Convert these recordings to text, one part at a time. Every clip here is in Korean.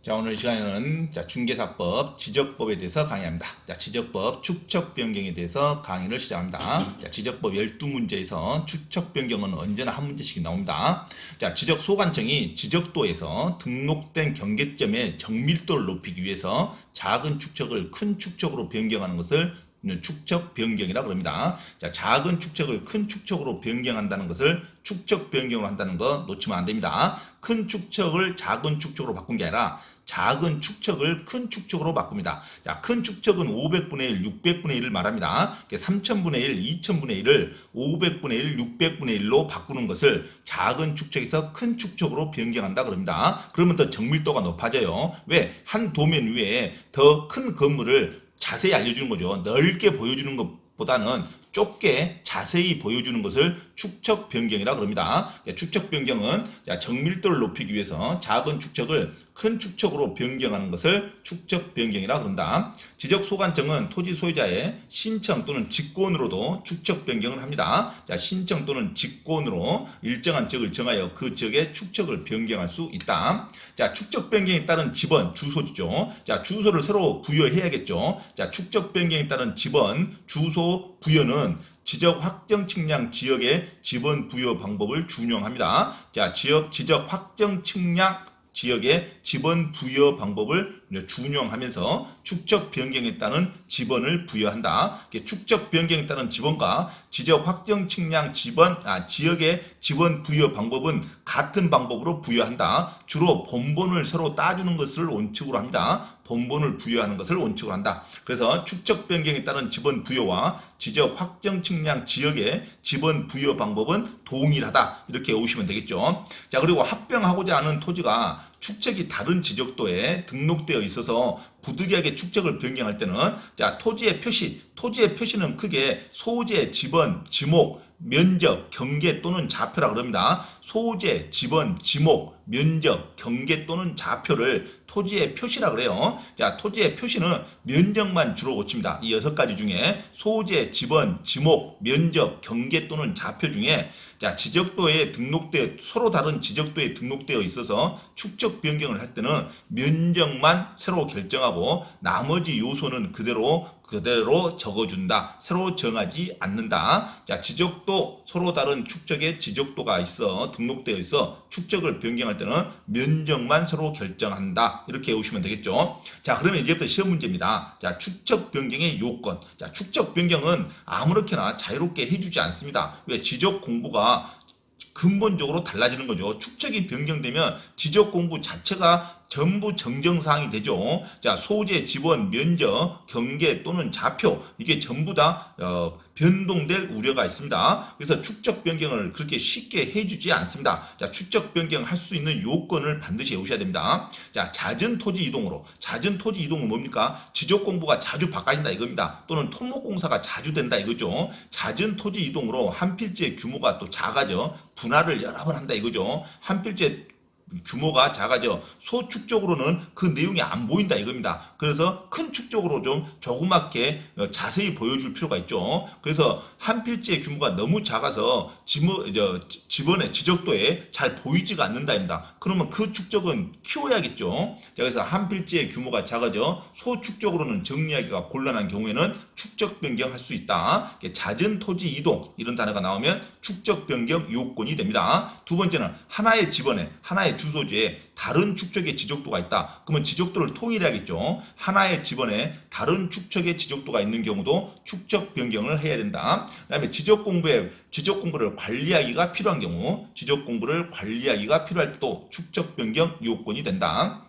자, 오늘 시간에는 중개사법, 지적법에 대해서 강의합니다. 자, 지적법, 축척 변경에 대해서 강의를 시작합니다. 자, 지적법 12문제에서 축척 변경은 언제나 한 문제씩 나옵니다. 자, 지적 소관청이 지적도에서 등록된 경계점의 정밀도를 높이기 위해서 작은 축척을 큰 축척으로 변경하는 것을 축척 변경이라 그럽니다. 자, 작은 축척을 큰 축척으로 변경한다는 것을 축척 변경으로 한다는 거 놓치면 안 됩니다. 큰 축척을 작은 축척으로 바꾼 게 아니라 작은 축척을 큰 축척으로 바꿉니다. 자, 큰 축척은 500분의 1, 600분의 1을 말합니다. 3000분의 1, 2000분의 1을 500분의 1, 600분의 1로 바꾸는 것을 작은 축척에서 큰 축척으로 변경한다 그럽니다. 그러면 더 정밀도가 높아져요. 왜? 한 도면 위에 더 큰 건물을 자세히 알려주는 거죠. 넓게 보여주는 것보다는 좁게 자세히 보여주는 것을 축척 변경이라 그럽니다. 축척 변경은 정밀도를 높이기 위해서 작은 축척을 큰 축척으로 변경하는 것을 축척 변경이라 그런다. 지적 소관청은 토지 소유자의 신청 또는 직권으로도 축척 변경을 합니다. 신청 또는 직권으로 일정한 지역을 정하여 그 지역의 축척을 변경할 수 있다. 축척 변경에 따른 지번, 주소지죠. 주소를 새로 부여해야겠죠. 축척 변경에 따른 지번, 주소 부여는 지적 확정 측량 지역의 지번 부여 방법을 준용합니다. 지적 확정 측량 지역의 지번 부여 방법을 준용하면서 축척 변경에 따른 지번을 부여한다. 축척 변경에 따른 지번과 지적 확정 측량 지역의 지번 부여 방법은 같은 방법으로 부여한다. 주로 본본을 새로 따주는 것을 원칙으로 합니다. 본본을 부여하는 것을 원칙으로 한다. 그래서 축척 변경에 따른 지번 부여와 지적 확정 측량 지역의 지번 부여 방법은 동일하다. 이렇게 오시면 되겠죠. 자, 그리고 합병하고자 하는 토지가 축척이 다른 지적도에 등록되어 있어서 부득이하게 축척을 변경할 때는 토지의 표시는 크게 소재, 지번, 지목, 면적, 경계 또는 좌표라 그럽니다. 소재, 지번, 지목, 면적, 경계 또는 좌표를 토지의 표시라 그래요. 토지의 표시는 면적만 주로 고칩니다. 이 6가지 중에 소재, 지번, 지목, 면적, 경계 또는 좌표 중에 지적도에 서로 다른 지적도에 등록되어 있어서 축척 변경을 할 때는 면적만 새로 결정하고 나머지 요소는 그대로 적어준다. 새로 정하지 않는다. 지적도 서로 다른 축척의 지적도가 있어 등록되어 있어 축척을 변경할 때는 면적만 새로 결정한다. 이렇게 외우시면 되겠죠. 그러면 이제부터 시험 문제입니다. 축척 변경의 요건. 축척 변경은 아무렇게나 자유롭게 해주지 않습니다. 왜? 지적 공부가 근본적으로 달라지는 거죠. 축척이 변경되면 지적 공부 자체가 전부 정정사항이 되죠. 소재, 지번, 면적, 경계 또는 좌표 이게 전부 다 변동될 우려가 있습니다. 그래서 축척 변경을 그렇게 쉽게 해주지 않습니다. 축척 변경할 수 있는 요건을 반드시 외우셔야 됩니다. 잦은 토지 이동으로. 잦은 토지 이동은 뭡니까? 지적 공부가 자주 바꿔진다 이겁니다. 또는 토목공사가 자주 된다 이거죠. 잦은 토지 이동으로 한 필지의 규모가 또 작아져 분할을 여러 번 한다 이거죠. 한 필지의 규모가 작아져 소축적으로는 그 내용이 안 보인다 이겁니다. 그래서 큰 축적으로 좀 조그맣게 자세히 보여줄 필요가 있죠. 그래서 한 필지의 규모가 너무 작아서 지번의 지적도에 잘 보이지가 않는다입니다. 그러면 그 축적은 키워야겠죠. 그래서 한 필지의 규모가 작아져 소축적으로는 정리하기가 곤란한 경우에는 축적 변경할 수 있다. 잦은 토지 이동 이런 단어가 나오면 축적 변경 요건이 됩니다. 두 번째는 하나의 지번에 하나의 주소지에 다른 축척의 지적도가 있다. 그러면 지적도를 통일해야겠죠. 하나의 지번에 다른 축척의 지적도가 있는 경우도 축척 변경을 해야 된다. 그 다음에 지적 공부를 관리하기가 필요한 경우 지적 공부를 관리하기가 필요할 때도 축척 변경 요건이 된다.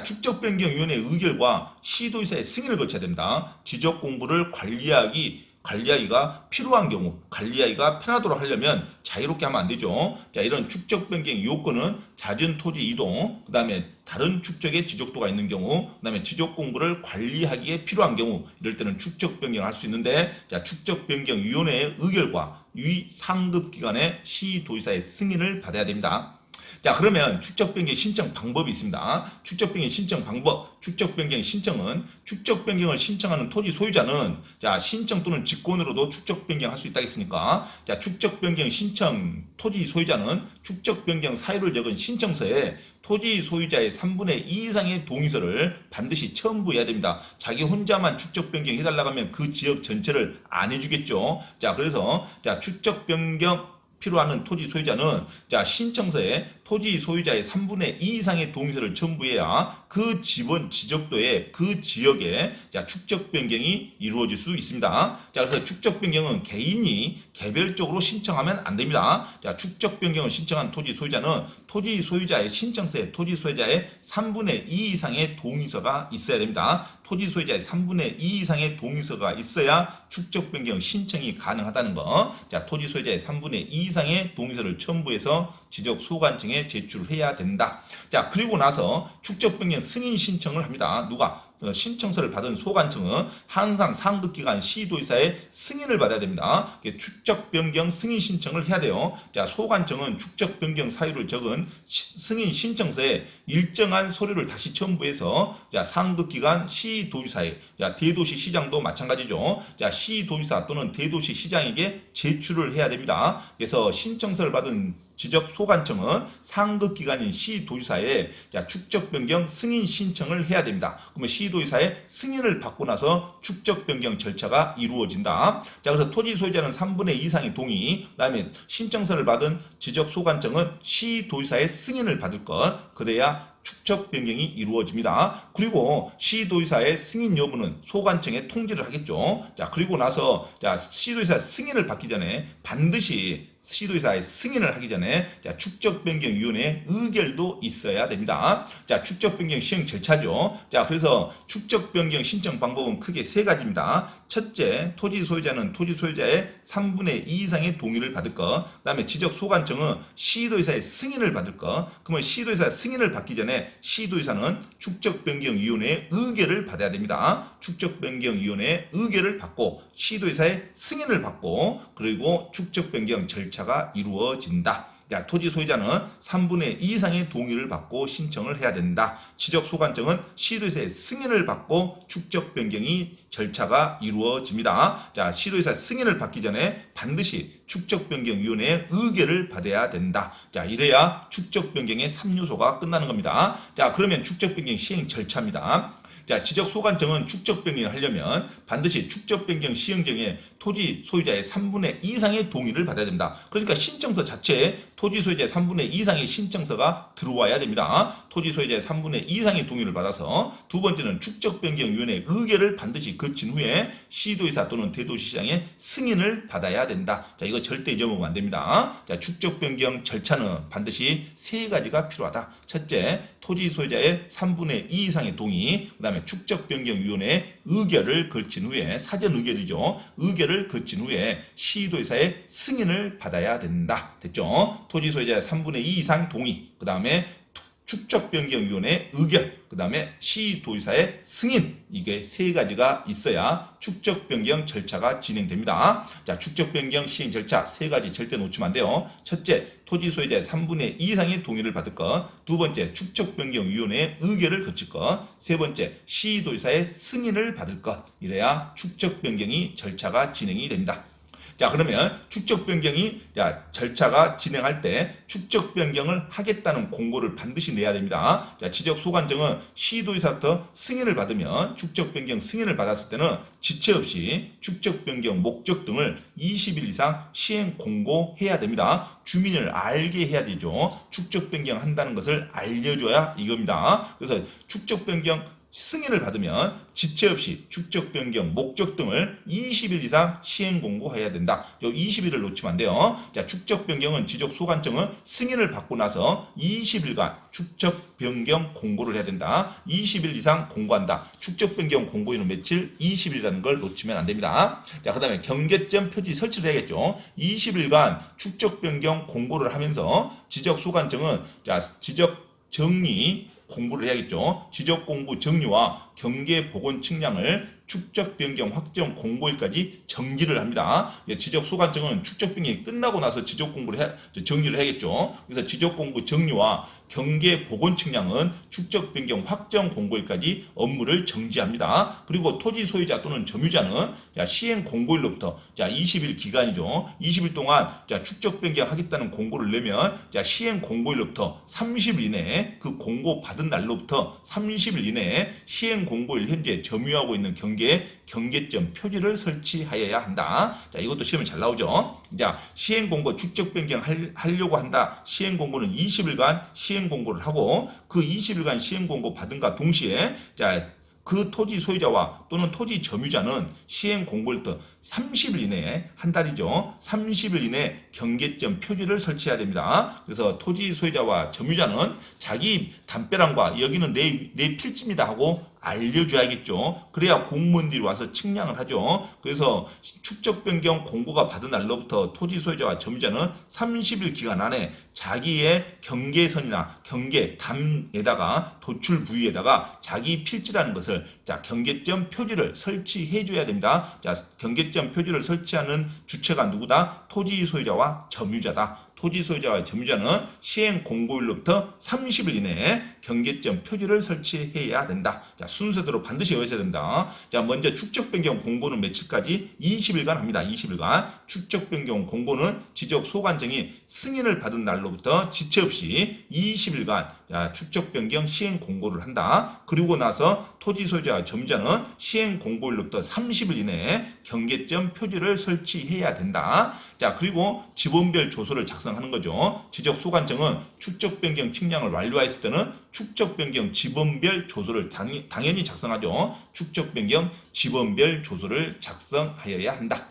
축척변경위원회 의결과 시도의사의 승인을 거쳐야 됩니다. 지적 공부를 관리하기가 필요한 경우, 관리하기가 편하도록 하려면 자유롭게 하면 안 되죠. 이런 축적 변경 요건은 잦은 토지 이동, 그 다음에 다른 축적의 지적도가 있는 경우, 그 다음에 지적 공부를 관리하기에 필요한 경우, 이럴 때는 축적 변경을 할 수 있는데, 축적 변경 위원회의 의결과 위 상급 기관의 시도의사의 승인을 받아야 됩니다. 자, 그러면 축적 변경 신청 방법이 있습니다. 축적 변경 신청 방법. 축적 변경 신청은 축적 변경을 신청하는 토지 소유자는 자, 신청 또는 직권으로도 축적 변경할 수 있다 했으니까 자, 축적 변경 신청 토지 소유자는 축적 변경 사유를 적은 신청서에 토지 소유자의 3분의 2 이상의 동의서를 반드시 첨부해야 됩니다. 자기 혼자만 축적 변경 해달라고 하면 그 지역 전체를 안 해주겠죠. 자, 그래서 자, 축적 변경 필요하는 토지 소유자는 자, 신청서에 토지 소유자의 3분의 2 이상의 동의서를 첨부해야 그 지번 지적도에 그 지역에 자, 축적 변경이 이루어질 수 있습니다. 자, 그래서 축적 변경은 개인이 개별적으로 신청하면 안 됩니다. 자, 축적 변경을 신청한 토지 소유자는 토지 소유자의 신청서에 토지 소유자의 3분의 2 이상의 동의서가 있어야 됩니다. 토지 소유자의 3분의 2 이상의 동의서가 있어야 축적 변경 신청이 가능하다는 거. 자, 토지 소유자의 3분의 2 이상의 동의서를 첨부해서 지적 소관청에 제출해야 된다. 자, 그리고 나서 축적 변경 승인 신청을 합니다. 누가? 신청서를 받은 소관청은 항상 상급기관 시도의사의 승인을 받아야 됩니다. 축적 변경 승인 신청을 해야 돼요. 자, 소관청은 축적 변경 사유를 적은 승인 신청서에 일정한 서류를 다시 첨부해서 자, 상급기관 시도지사에 자, 대도시 시장도 마찬가지죠. 자, 시도지사 또는 대도시 시장에게 제출을 해야 됩니다. 그래서 신청서를 받은 지적 소관청은 상급기관인 시도지사에 축적 변경 승인 신청을 해야 됩니다. 그러면 시도지사의 승인을 받고 나서 축적 변경 절차가 이루어진다. 자, 그래서 토지 소유자는 3분의 2 이상의 동의, 그다음에 신청서를 받은 지적 소관청은 시도지사의 승인을 받을 것. 그래야 축적 변경이 이루어집니다. 그리고 시도지사의 승인 여부는 소관청에 통지를 하겠죠. 자, 그리고 나서 자, 시도지사 승인을 받기 전에 반드시 시도지사의 승인을 하기 전에 자, 축적변경위원회의 의결도 있어야 됩니다. 자, 축적변경 시행 절차죠. 자, 그래서 축적변경 신청 방법은 크게 세 가지입니다. 첫째, 토지 소유자는 토지 소유자의 3분의 2 이상의 동의를 받을 것. 그 다음에 지적 소관청은 시도지사의 승인을 받을 것. 그러면 시도지사 승인을 받기 전에 시도지사는 축적변경위원회의 의결을 받아야 됩니다. 축적변경위원회의 의결을 받고 시도지사의 승인을 받고 그리고 축적변경 절차가 이루어진다. 자, 토지 소유자는 3분의 2 이상의 동의를 받고 신청을 해야 된다. 지적 소관청은 시도지사의 승인을 받고 축적 변경이 절차가 이루어집니다. 자, 시도지사 승인을 받기 전에 반드시 축적 변경 위원회의 의결을 받아야 된다. 자, 이래야 축적 변경의 3요소가 끝나는 겁니다. 자, 그러면 축적 변경 시행 절차입니다. 자, 지적 소관청은 축적 변경을 하려면 반드시 축적 변경 시행 경에 토지 소유자의 3분의 2 이상의 동의를 받아야 됩니다. 그러니까 신청서 자체에 토지 소유자의 3분의 2 이상의 신청서가 들어와야 됩니다. 토지 소유자의 3분의 2 이상의 동의를 받아서 두 번째는 축적 변경 위원회의 의결을 반드시 거친 후에 시도지사 또는 대도시장의 승인을 받아야 된다. 자, 이거 절대 잊어먹으면 안 됩니다. 자, 축적 변경 절차는 반드시 세 가지가 필요하다. 첫째, 토지 소유자의 3분의 2 이상의 동의, 그 다음에 축적변경위원회의 의결을 거친 후에 사전 의결이죠. 의결을 거친 후에 시도지사의 승인을 받아야 된다. 됐죠? 토지 소유자의 3분의 2 이상 동의, 그 다음에 축적변경위원회의 의결, 그 다음에 시도지사의 승인, 이게 세 가지가 있어야 축적변경 절차가 진행됩니다. 자, 축적변경 시행 절차 세 가지 절대 놓치면 안 돼요. 첫째, 토지 소유자의 3분의 2 이상의 동의를 받을 것. 두 번째, 축적변경위원회의 의결을 거칠 것. 세 번째, 시도지사의 승인을 받을 것. 이래야 축적변경이 절차가 진행이 됩니다. 자, 그러면 축적 변경이 절차가 진행할 때 축적 변경을 하겠다는 공고를 반드시 내야 됩니다. 자, 지적 소관청은 시도지사부터 승인을 받으면 축적 변경 승인을 받았을 때는 지체 없이 축적 변경 목적 등을 20일 이상 시행 공고해야 됩니다. 주민을 알게 해야 되죠. 축적 변경 한다는 것을 알려줘야 이겁니다. 그래서 축적 변경 승인을 받으면 지체 없이 축적 변경 목적 등을 20일 이상 시행 공고해야 된다. 요 20일을 놓치면 안 돼요. 자, 축적 변경은 지적 소관청은 승인을 받고 나서 20일간 축적 변경 공고를 해야 된다. 20일 이상 공고한다. 축적 변경 공고일은 며칠? 20일이라는 걸 놓치면 안 됩니다. 자, 그다음에 경계점 표지 설치를 해야겠죠. 20일간 축적 변경 공고를 하면서 지적 소관청은 자, 지적 정리 공부를 해야겠죠. 지적 공부 정리와 경계 복원 측량을 축적 변경 확정 공고일까지 정지를 합니다. 지적 소관청은 축적 변경이 끝나고 나서 지적 공부를 정리를 해야겠죠. 그래서 지적 공부 정리와 경계 복원 측량은 축적 변경 확정 공고일까지 업무를 정지합니다. 그리고 토지 소유자 또는 점유자는 시행 공고일로부터 20일 기간이죠. 20일 동안 축적 변경하겠다는 공고를 내면 시행 공고일로부터 30일 이내에 그 공고 받은 날로부터 30일 이내에 시행 공고일 현재 점유하고 있는 경계점 표지를 설치하여야 한다. 자, 이것도 시험에 잘 나오죠. 자, 시행 공고 축적 변경 하려고 한다. 시행 공고는 20일간 시행 공고를 하고 그 20일간 시행 공고 받은과 동시에 그 토지 소유자와 또는 토지 점유자는 시행 공고일부터 30일 이내에 한 달이죠. 30일 이내에 경계점 표지를 설치해야 됩니다. 그래서 토지 소유자와 점유자는 자기 담벼락과 여기는 내 필지입니다 하고 알려줘야겠죠. 그래야 공무원들이 와서 측량을 하죠. 그래서 축적 변경 공고가 받은 날로부터 토지 소유자와 점유자는 30일 기간 안에 자기의 경계선이나 경계담에다가 도출 부위에다가 자기 필지라는 것을 경계점 표지를 설치해 줘야 됩니다. 경계점 표지를 설치하는 주체가 누구다? 토지 소유자와 점유자다. 토지 소유자와 점유자는 시행 공고일로부터 30일 이내에 경계점 표지를 설치해야 된다. 순서대로 반드시 외워야 됩니다. 먼저 축적 변경 공고는 며칠까지? 20일간 합니다. 20일간. 축적 변경 공고는 지적 소관청이 승인을 받은 날로부터 지체 없이 20일간 축적 변경 시행 공고를 한다. 그리고 나서 토지 소유자와 점유자는 시행 공고일로부터 30일 이내에 경계점 표지를 설치해야 된다. 그리고 지번별 조서를 작성하는 거죠. 지적 소관청은 축적 변경 측량을 완료했을 때는 축적 변경 지번별 조서를 당연히 작성하죠. 축적 변경 지번별 조서를 작성하여야 한다.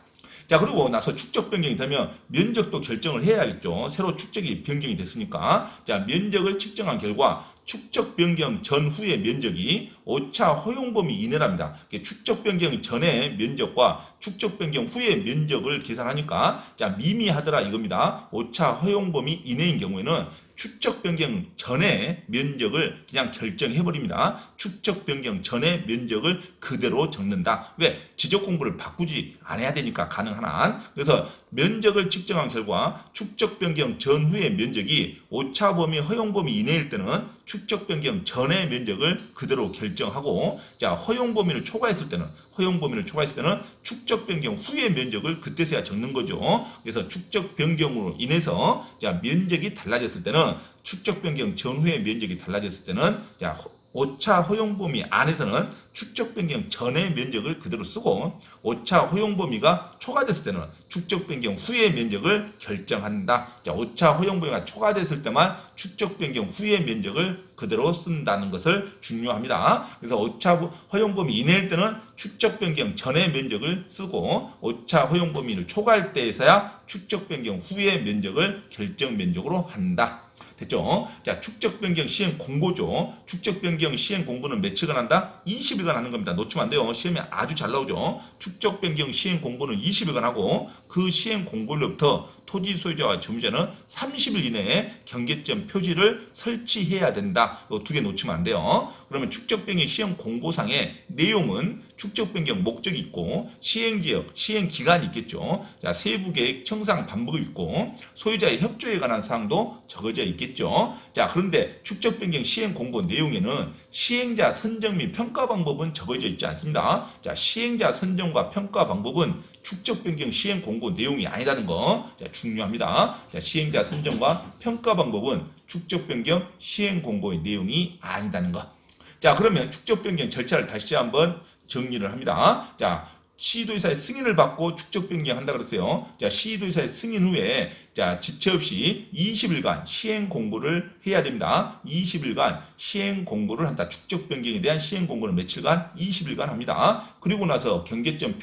그리고 나서 축적 변경이 되면 면적도 결정을 해야겠죠. 새로 축적이 변경이 됐으니까. 면적을 측정한 결과 축적 변경 전후의 면적이 오차 허용 범위 이내랍니다. 축적 변경 전의 면적과 축적 변경 후의 면적을 계산하니까 미미하더라 이겁니다. 오차 허용 범위 이내인 경우에는 축적 변경 전의 면적을 그냥 결정해버립니다. 축적 변경 전의 면적을 그대로 적는다. 왜? 지적 공부를 바꾸지 않아야 되니까 가능한 한. 그래서 면적을 측정한 결과 축적 변경 전후의 면적이 오차 범위 허용 범위 이내일 때는 축적 변경 전의 면적을 그대로 결정하고 허용 범위를 초과했을 때는 축적 변경 후의 면적을 그때서야 적는 거죠. 그래서 축적 변경으로 인해서 면적이 달라졌을 때는 축적 변경 전후의 면적이 달라졌을 때는 오차 허용 범위 안에서는 축적 변경 전의 면적을 그대로 쓰고 오차 허용 범위가 초과됐을 때는 축적 변경 후의 면적을 결정한다. 오차 허용 범위가 초과됐을 때만 축적 변경 후의 면적을 그대로 쓴다는 것을 중요합니다. 그래서 오차 허용 범위 이내일 때는 축적 변경 전의 면적을 쓰고 오차 허용 범위를 초과할 때에서야 축적 변경 후의 면적을 결정 면적으로 한다. 됐죠? 축적 변경 시행 공고죠. 축적 변경 시행 공고는 며칠간 한다? 20일간 하는 겁니다. 놓치면 안 돼요. 시험에 아주 잘 나오죠. 축적 변경 시행 공고는 20일간 하고 그 시행 공고일로부터 토지 소유자와 점유자는 30일 이내에 경계점 표지를 설치해야 된다. 이 두 개 놓치면 안 돼요. 그러면 축적 변경 시행 공고상의 내용은 축적 변경 목적이 있고 시행지역, 시행기간이 있겠죠. 세부 계획, 청산 반복이 있고 소유자의 협조에 관한 사항도 적어져 있겠죠. 그런데 축적 변경 시행 공고 내용에는 시행자 선정 및 평가 방법은 적어져 있지 않습니다. 시행자 선정과 평가 방법은 축적 변경 시행 공고 내용이 아니라는 거 중요합니다. 시행자 선정과 평가 방법은 축적 변경 시행 공고의 내용이 아니다는 거. 그러면 축적 변경 절차를 다시 한번 정리를 합니다. 시도의사의 승인을 받고 축적 변경한다 그랬어요. 시도의사의 승인 후에 지체 없이 20일간 시행 공고를 해야 됩니다. 20일간 시행 공고를 한다. 축적 변경에 대한 시행 공고는 며칠간? 20일간 합니다. 그리고 나서 경계점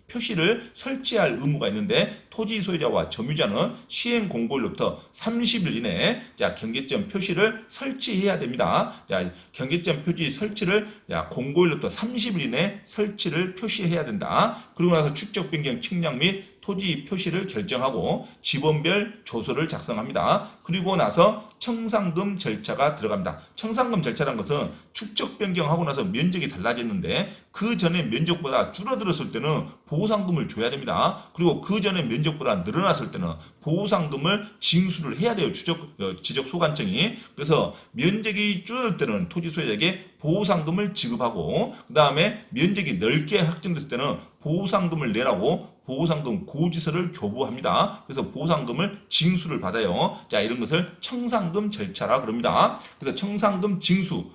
표시를 설치할 의무가 있는데 토지 소유자와 점유자는 시행 공고일로부터 30일 이내에 경계점 표시를 설치해야 됩니다. 경계점 표시 설치를 공고일로부터 30일 이내에 설치를 표시해야 된다. 그리고 나서 축적 변경 측량 및 토지 표시를 결정하고 지번별 조서를 작성합니다. 그리고 나서 청산금 절차가 들어갑니다. 청산금 절차라는 것은 축적 변경하고 나서 면적이 달라졌는데 그 전에 면적보다 줄어들었을 때는 보상금을 줘야 됩니다. 그리고 그 전에 면적보다 늘어났을 때는 보상금을 징수를 해야 돼요. 지적 소관청이. 그래서 면적이 줄어들 때는 토지 소유자에게 보상금을 지급하고 그 다음에 면적이 넓게 확정됐을 때는 보상금을 내라고 보상금 고지서를 교부합니다. 그래서 보상금을 징수를 받아요. 자, 이런 것을 청산금 절차라 그럽니다. 그래서 청산금 징수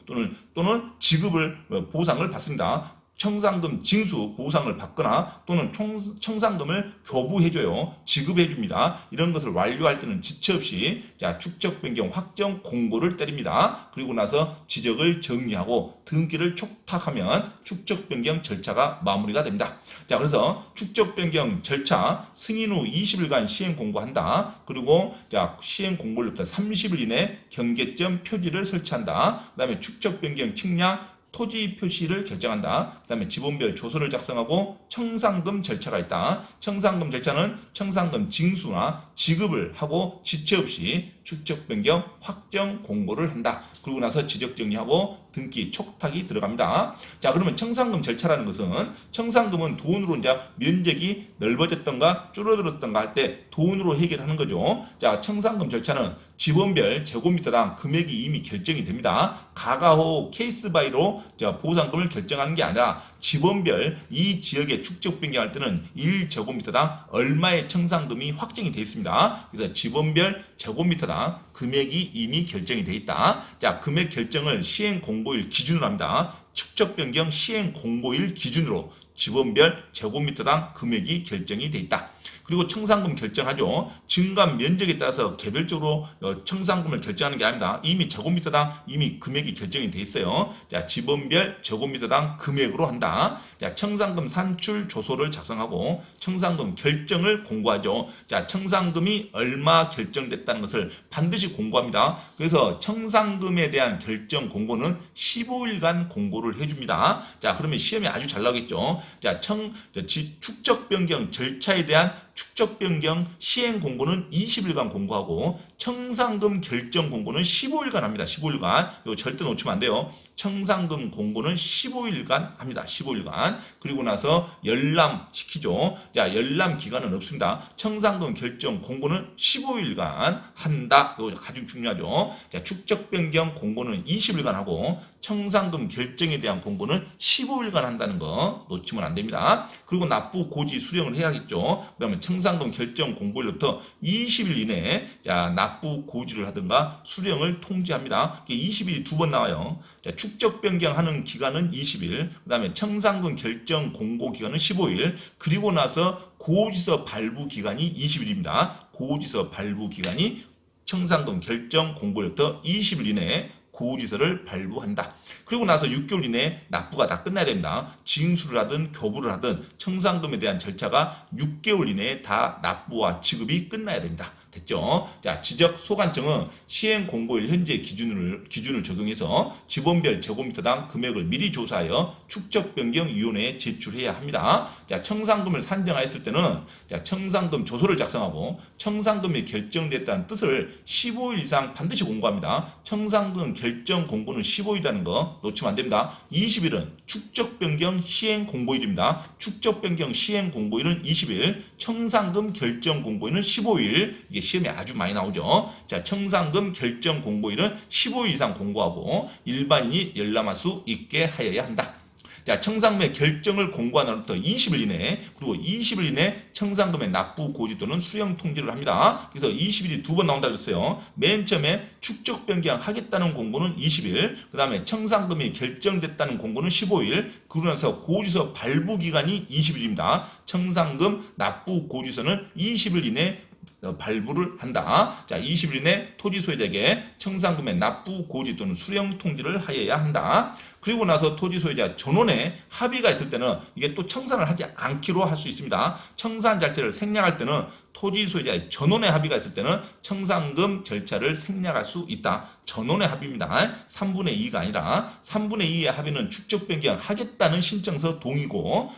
또는 지급을 보상을 받습니다. 청산금 징수 보상을 받거나 또는 청산금을 교부해줘요. 지급해줍니다. 이런 것을 완료할 때는 지체 없이 자, 축적 변경 확정 공고를 때립니다. 그리고 나서 지적을 정리하고 등기를 촉탁하면 축적 변경 절차가 마무리가 됩니다. 자, 그래서 축적 변경 절차 승인 후 20일간 시행 공고한다. 그리고 자, 시행 공고일부터 30일 이내 경계점 표지를 설치한다. 그다음에 축적 변경 측량 토지 표시를 결정한다. 그 다음에 지번별 조서를 작성하고 청산금 절차가 있다. 청산금 절차는 청산금 징수나 지급을 하고 지체 없이 축적 변경 확정 공고를 한다. 그러고 나서 지적 정리하고 등기 촉탁이 들어갑니다. 자, 그러면 청산금 절차라는 것은 청산금은 돈으로 이제 면적이 넓어졌던가 줄어들었던가 할 때 돈으로 해결하는 거죠. 자, 청산금 절차는 지번별 제곱미터당 금액이 이미 결정이 됩니다. 가가호 케이스 바이로 보상금을 결정하는 게 아니라 지번별 이 지역의 축적 변경할 때는 1제곱미터당 얼마의 청산금이 확정이 되어 있습니다. 그래서 지번별 제곱미터당 금액이 이미 결정이 되어 있다. 자, 금액 결정을 시행 공고일 기준으로 합니다. 축적 변경 시행 공고일 기준으로 지번별 제곱미터당 금액이 결정이 되어 있다. 그리고 청산금 결정하죠. 증감 면적에 따라서 개별적으로 청산금을 결정하는 게 아닙니다. 이미 제곱미터당 이미 금액이 결정이 돼 있어요. 자, 지번별 제곱미터당 금액으로 한다. 자, 청산금 산출 조서를 작성하고 청산금 결정을 공고하죠. 자, 청산금이 얼마 결정됐다는 것을 반드시 공고합니다. 그래서 청산금에 대한 결정 공고는 15일간 공고를 해줍니다. 자, 그러면 시험에 아주 잘 나오겠죠. 자, 축적 변경 절차에 대한 축적 변경 시행 공고는 20일간 공고하고 청산금 결정 공고는 15일간 합니다. 15일간. 이거 절대 놓치면 안 돼요. 청산금 공고는 15일간 합니다. 15일간. 그리고 나서 열람시키죠. 자, 열람 기간은 없습니다. 청산금 결정 공고는 15일간 한다. 이거 아주 중요하죠. 자, 축적 변경 공고는 20일간 하고 청산금 결정에 대한 공고는 15일간 한다는 거 놓치면 안 됩니다. 그리고 납부 고지 수령을 해야겠죠. 그러면 청산금 결정 공고일부터 20일 이내에 자, 납부 고지를 하든가 수령을 통지합니다. 20일이 두 번 나와요. 자, 축적 변경하는 기간은 20일, 그 다음에 청산금 결정 공고 기간은 15일, 그리고 나서 고지서 발부 기간이 20일입니다. 고지서 발부 기간이 청산금 결정 공고일부터 20일 이내에 고지서를 발부한다. 그리고 나서 6개월 이내에 납부가 다 끝나야 됩니다. 징수를 하든 교부를 하든 청산금에 대한 절차가 6개월 이내에 다 납부와 지급이 끝나야 됩니다. 됐죠? 자, 지적 소관청은 시행 공고일 현재 기준을 적용해서 지번별 제곱미터당 금액을 미리 조사하여 축적 변경 위원회에 제출해야 합니다. 자, 청산금을 산정하였을 때는 자, 청산금 조서를 작성하고 청산금이 결정됐다는 뜻을 15일 이상 반드시 공고합니다. 청산금 결정 공고는 15일이라는 거 놓치면 안 됩니다. 20일은 축적 변경 시행 공고일입니다. 축적 변경 시행 공고일은 20일, 청산금 결정 공고일은 15일. 이게 시험에 아주 많이 나오죠. 자, 청산금 결정 공고일은 15일 이상 공고하고 일반인이 열람할 수 있게 하여야 한다. 자, 청산금의 결정을 공고한 날부터 20일 이내에 그리고 20일 이내 청산금의 납부 고지 또는 수령 통지를 합니다. 그래서 20일이 두 번 나온다고 했어요. 맨 처음에 축적 변경 하겠다는 공고는 20일, 그 다음에 청산금이 결정됐다는 공고는 15일, 그러고 나서 고지서 발부 기간이 20일입니다. 청산금 납부 고지서는 20일 이내 발부를 한다. 자, 20일 이내 토지 소유자에게 청산금의 납부 고지 또는 수령 통지를 하여야 한다. 그리고 나서 토지 소유자 전원의 합의가 있을 때는 이게 또 청산을 하지 않기로 할 수 있습니다. 청산 절차를 생략할 때는 토지 소유자의 전원의 합의가 있을 때는 청산금 절차를 생략할 수 있다. 전원의 합의입니다. 3분의 2가 아니라 3분의 2의 합의는 축적 변경하겠다는 신청서 동의고,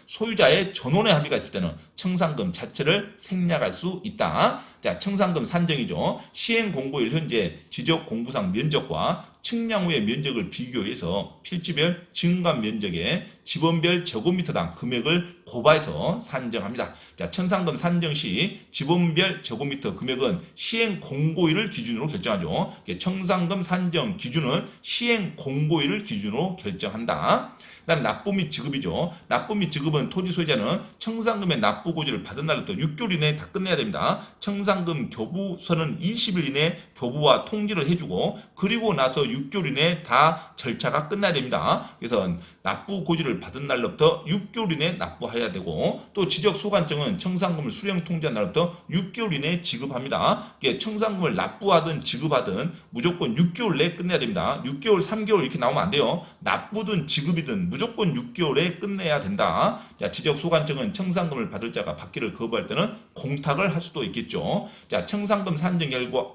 소유자의 전원의 합의가 있을 때는 청산금 자체를 생략할 수 있다. 자, 청산금 산정이죠. 시행 공고일 현재 지적 공부상 면적과 측량 후의 면적을 비교해서 필지별 증감 면적의 지번별 제곱미터당 금액을 고봐해서 산정합니다. 자, 청산금 산정 시 지번별 제곱미터 금액은 시행 공고일을 기준으로 결정하죠. 청산금 산정 기준은 시행 공고일을 기준으로 결정한다. 그다음 납부 및 지급이죠. 납부 및 지급은 토지 소유자는 청산금의 납부 고지를 받은 날부터 6개월 이내에 다 끝내야 됩니다. 청산금 교부서는 20일 이내에 교부와 통지를 해주고, 그리고 나서 6개월 이내에 다 절차가 끝나야 됩니다. 그래서 납부 고지를 받은 날부터 6개월 이내에 납부해야 되고, 또 지적 소관청은 청산금을 수령 통지한 날부터 6개월 이내에 지급합니다. 청산금을 납부하든 지급하든 무조건 6개월 내에 끝내야 됩니다. 6개월, 3개월 이렇게 나오면 안 돼요. 납부든 지급이든 무조건 6개월에 끝내야 된다. 자, 지적 소관청은 청산금을 받을 자가 받기를 거부할 때는 공탁을 할 수도 있겠죠. 자, 청산금 산정 결과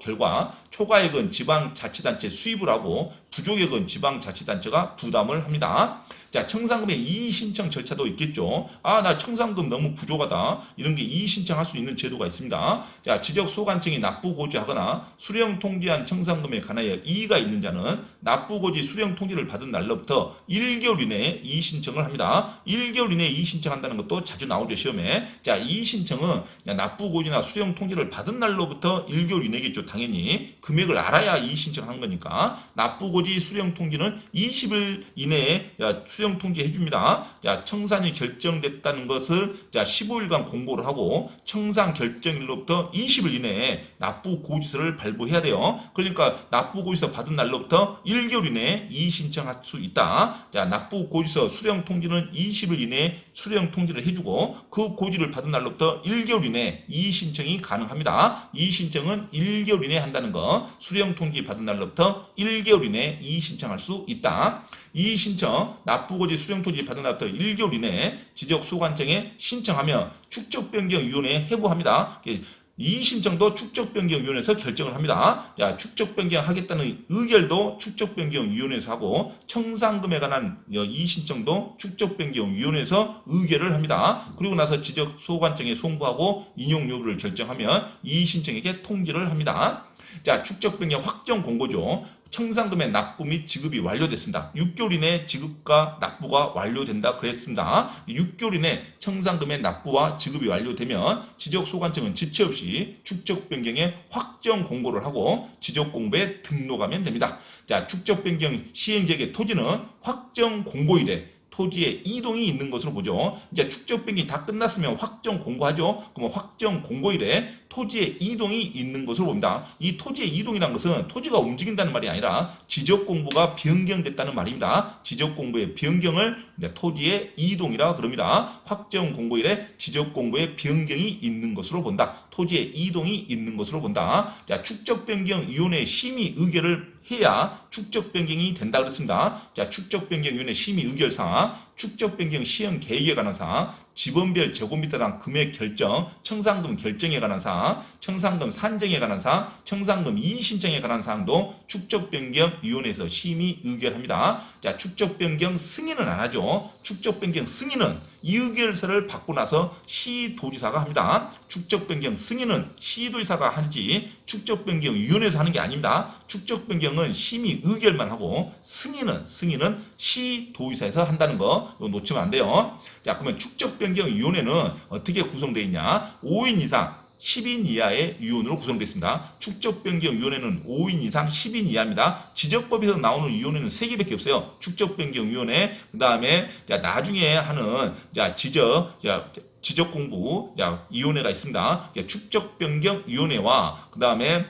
초과액은 지방자치단체 수입을 하고 부족액은 지방자치단체가 부담을 합니다. 자, 청산금의 이의 신청 절차도 있겠죠. 나 청산금 너무 부족하다. 이런 게 이의 신청할 수 있는 제도가 있습니다. 자, 지적 소관청이 납부 고지하거나 수령 통지한 청산금에 관하여 이의가 있는 자는 납부 고지 수령 통지를 받은 날로부터 1개월 이내에 이의 신청을 합니다. 1개월 이내에 이의 신청한다는 것도 자주 나오죠, 시험에. 자, 이의 신청은 납부 고지나 수령 통지를 받은 날로부터 1개월 이내겠죠, 당연히. 금액을 알아야 이의 신청하는 거니까. 납부 고지 수령 통지는 20일 이내에 수령 통지해 줍니다. 자, 청산이 결정됐다는 것을 15일간 공고를 하고 청산 결정일로부터 20일 이내에 납부 고지서를 발부해야 돼요. 그러니까 납부 고지서 받은 날로부터 1개월 이내에 이의 신청할 수 있다. 자, 납부 고지서 수령 통지는 20일 이내에 수령 통지를 해주고 그 고지를 받은 날로부터 1개월 이내에 이의 신청이 가능합니다. 이의 신청은 1개월 이내에 한다는 거. 수령 통지 받은 날로부터 1개월 이내에 이의 신청할 수 있다. 이의 신청, 납부고지 수령토지 받은 날부터 1개월 이내에 지적소관청에 신청하며 축적변경위원회에 회부합니다. 이의 신청도 축적변경위원회에서 결정을 합니다. 자, 축적변경하겠다는 의결도 축적변경위원회에서 하고 청산금에 관한 이의 신청도 축적변경위원회에서 의결을 합니다. 그리고 나서 지적소관청에 송부하고 인용 여부를 결정하면 이의 신청에게 통지를 합니다. 자, 축적변경 확정 공고죠. 청산금의 납부 및 지급이 완료됐습니다. 6개월 이내 지급과 납부가 완료된다 그랬습니다. 6개월 이내 청산금의 납부와 지급이 완료되면 지적소관청은 지체 없이 축적변경의 확정 공고를 하고 지적공부에 등록하면 됩니다. 자, 축적변경 시행지역의 토지는 확정 공고일에 토지의 이동이 있는 것으로 보죠. 이제 축적 변경이 다 끝났으면 확정 공고하죠. 그러면 확정 공고일에 토지의 이동이 있는 것으로 봅니다. 이 토지의 이동이라는 것은 토지가 움직인다는 말이 아니라 지적 공부가 변경됐다는 말입니다. 지적 공부의 변경을 토지의 이동이라 그럽니다. 확정 공고일에 지적 공부의 변경이 있는 것으로 본다. 토지의 이동이 있는 것으로 본다. 자, 축적 변경 위원회 심의 의결을 해야 축적 변경이 된다 그랬습니다. 자, 축적 변경 위원회 심의 의결 사항, 축적 변경 시행 계획에 관한 사항, 지번별 제곱미터당 금액 결정, 청산금 결정에 관한 사항, 청산금 산정에 관한 사항, 청산금 이의 신청에 관한 사항도 축적 변경 위원회에서 심의 의결합니다. 자, 축적 변경 승인은 안 하죠. 축적 변경 승인은 이 의결서를 받고 나서 시도지사가 합니다. 축적 변경 승인은 시도지사가 하지 축적 변경 위원회에서 하는 게 아닙니다. 축적 변경은 심의 의결만 하고 승인은 시도지사에서 한다는 거 이거 놓치면 안 돼요. 자, 그러면 축적 변경 위원회는 어떻게 구성되어 있냐? 5인 이상 10인 이하의 위원으로 구성되어 있습니다. 축적변경위원회는 5인 이상 10인 이하입니다. 지적법에서 나오는 위원회는 3개밖에 없어요. 축적변경위원회, 그 다음에 나중에 하는 지적공부 위원회가 있습니다. 축적변경위원회와 그 다음에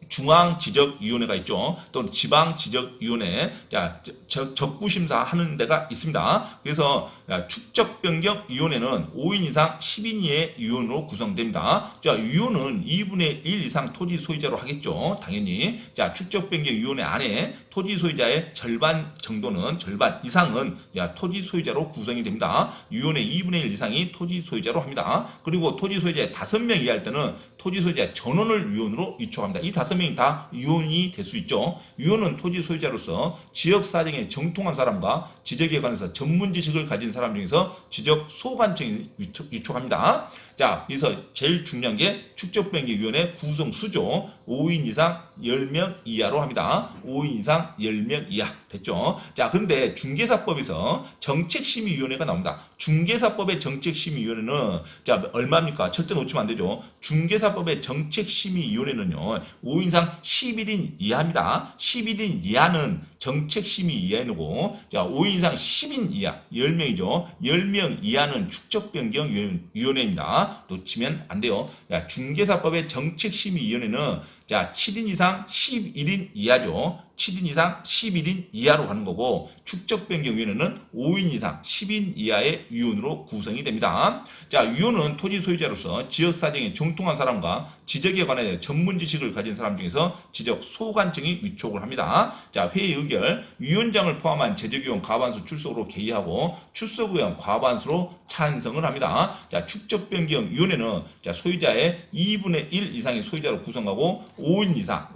중앙지적위원회가 있죠. 또는 지방지적위원회, 자, 적부심사 하는 데가 있습니다. 그래서 축적변경위원회는 5인 이상 10인 이하의 위원으로 구성됩니다. 자, 위원은 2분의 1 이상 토지 소유자로 하겠죠. 당연히. 자, 축적변경위원회 안에 토지 소유자의 절반 정도는, 절반 이상은 토지 소유자로 구성이 됩니다. 위원회 2분의 1 이상이 토지 소유자로 합니다. 그리고 토지 소유자의 5명 이하일 때는 토지 소유자 전원을 위원으로 위촉합니다. 이 5명이 다 위원이 될 수 있죠. 위원은 토지 소유자로서 지역 사정에 정통한 사람과 지적에 관해서 전문 지식을 가진 사람 중에서 지적 소관청이 위촉합니다. 자, 그래서 제일 중요한 게 축적변경위원회 구성 수죠. 5인 이상 10명 이하로 합니다. 5인 이상 10명 이하. 됐죠? 자, 그런데 중개사법에서 정책심의위원회가 나옵니다. 중개사법의 정책심의위원회는 자, 얼마입니까? 절대 놓치면 안 되죠. 중개사법의 정책심의위원회는요. 5인 이상 11인 이하입니다. 11인 이하는 정책심의 이하이고, 자, 5인 이상 10인 이하, 10명이죠. 10명 이하는 축적변경위원회입니다. 놓치면 안 돼요. 자, 중개사법의 정책심의위원회는 자, 7인 이상 11인 이하죠. 7인 이상 11인 이하로 가는 거고, 축적변경위원회는 5인 이상 10인 이하의 위원으로 구성이 됩니다. 자, 위원은 토지 소유자로서 지역사정에 정통한 사람과 지적에 관해 전문 지식을 가진 사람 중에서 지적 소관청이 위촉을 합니다. 자, 회의 의결, 위원장을 포함한 재적위원 과반수 출석으로 개의하고 출석의원 과반수로 찬성을 합니다. 자, 축적변경위원회는 자, 소유자의 2분의 1 이상의 소유자로 구성하고 5인 이상,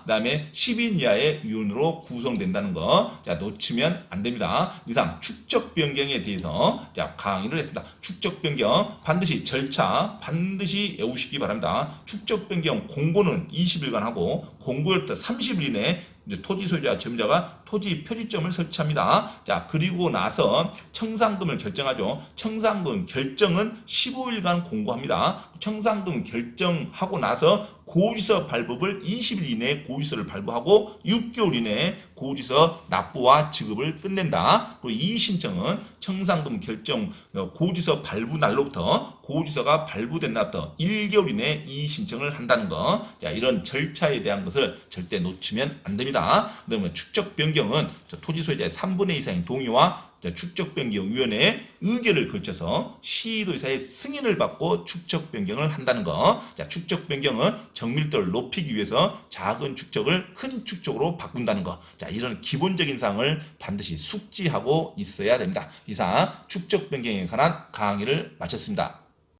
그다음에 10인 이하의 위원으로 구성된다는 거. 자, 놓치면 안 됩니다. 이상 축적 변경에 대해서 자, 강의를 했습니다. 축적 변경 반드시 절차 반드시 외우시기 바랍니다. 축적 변경 공고는 20일간 하고 공고일부터 30일 이내 토지 소유자 점유자가 토지 표지점을 설치합니다. 자, 그리고 나서 청산금을 결정하죠. 청산금 결정은 15일간 공고합니다. 청산금 결정하고 나서 고지서 발부를 20일 이내에 고지서를 발부하고 6개월 이내에 고지서 납부와 지급을 끝낸다. 그리고 이 신청은 청산금 결정 고지서 발부 날로부터 고지서가 발부된 날부터 1개월 이내에 이 신청을 한다는 거. 자, 이런 절차에 대한 것을 절대 놓치면 안 됩니다. 그러면 축적 변경은 토지 소유자의 3분의 2 이상의 동의와 축적변경위원회의 의결을 거쳐서 시도의사의 승인을 받고 축적변경을 한다는 거. 자, 축적변경은 정밀도를 높이기 위해서 작은 축적을 큰 축적으로 바꾼다는 거. 자, 이런 기본적인 사항을 반드시 숙지하고 있어야 됩니다. 이상 축적변경에 관한 강의를 마쳤습니다.